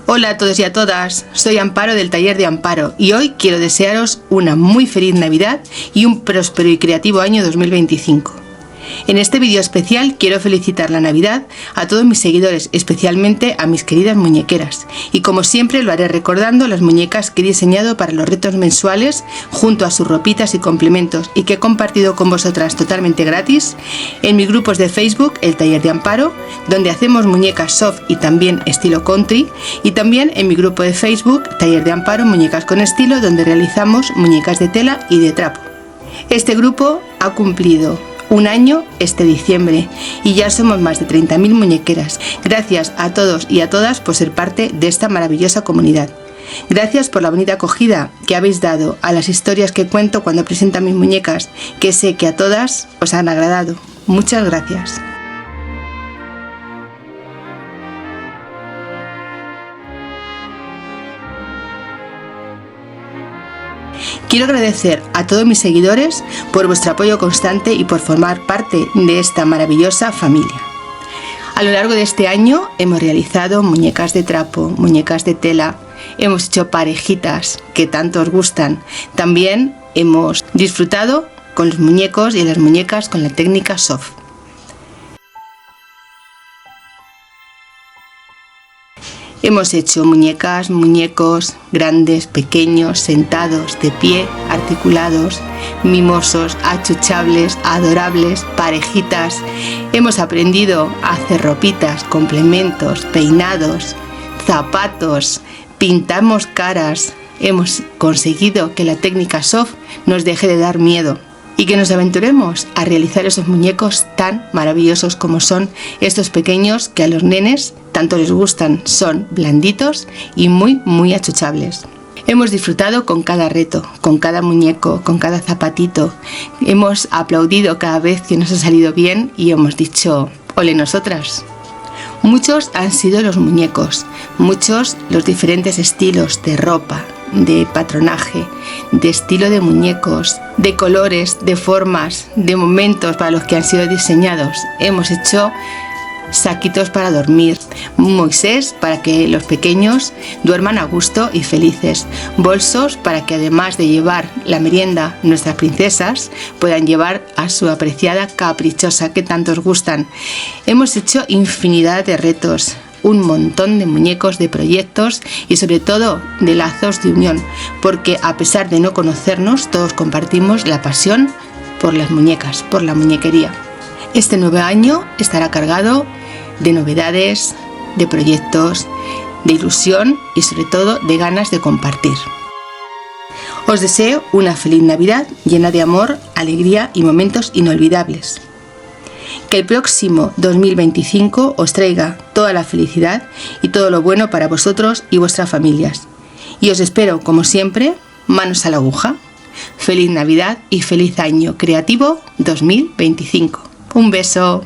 Hola a todos y a todas, soy Amparo del Taller de Amparo y hoy quiero desearos una muy feliz Navidad y un próspero y creativo año 2025. En este vídeo especial quiero felicitar la Navidad a todos mis seguidores, especialmente a mis queridas muñequeras. Y como siempre lo haré recordando las muñecas que he diseñado para los retos mensuales junto a sus ropitas y complementos y que he compartido con vosotras totalmente gratis en mis grupos de Facebook, el Taller de Amparo, donde hacemos muñecas soft y también estilo country, y también en mi grupo de Facebook, Taller de Amparo, Muñecas con Estilo, donde realizamos muñecas de tela y de trapo. Este grupo ha cumplido un año este diciembre y ya somos más de 30.000 muñequeras. Gracias a todos y a todas por ser parte de esta maravillosa comunidad. Gracias por la bonita acogida que habéis dado a las historias que cuento cuando presento mis muñecas, que sé que a todas os han agradado. Muchas gracias. Quiero agradecer a todos mis seguidores por vuestro apoyo constante y por formar parte de esta maravillosa familia. A lo largo de este año hemos realizado muñecas de trapo, muñecas de tela, hemos hecho parejitas que tanto os gustan. También hemos disfrutado con los muñecos y las muñecas con la técnica soft. Hemos hecho muñecas, muñecos grandes, pequeños, sentados, de pie, articulados, mimosos, achuchables, adorables, parejitas. Hemos aprendido a hacer ropitas, complementos, peinados, zapatos, pintamos caras. Hemos conseguido que la técnica soft nos deje de dar miedo y que nos aventuremos a realizar esos muñecos tan maravillosos como son estos pequeños que a los nenes tanto les gustan. Son blanditos y muy achuchables. Hemos disfrutado con cada reto, con cada muñeco, con cada zapatito. Hemos aplaudido cada vez que nos ha salido bien y hemos dicho ¡ole nosotras! Muchos han sido los muñecos, muchos los diferentes estilos de ropa, de patronaje, de estilo de muñecos, de colores, de formas, de momentos para los que han sido diseñados. Hemos hecho saquitos para dormir, Moisés para que los pequeños duerman a gusto y felices, bolsos para que además de llevar la merienda nuestras princesas puedan llevar a su apreciada caprichosa que tanto os gustan. Hemos hecho infinidad de retos, un montón de muñecos, de proyectos y sobre todo de lazos de unión, porque a pesar de no conocernos todos compartimos la pasión por las muñecas, por la muñequería. Este nuevo año estará cargado de novedades, de proyectos, de ilusión y sobre todo de ganas de compartir. Os deseo una feliz Navidad llena de amor, alegría y momentos inolvidables. Que el próximo 2025 os traiga toda la felicidad y todo lo bueno para vosotros y vuestras familias. Y os espero, como siempre, manos a la aguja. Feliz Navidad y feliz año creativo 2025. Un beso.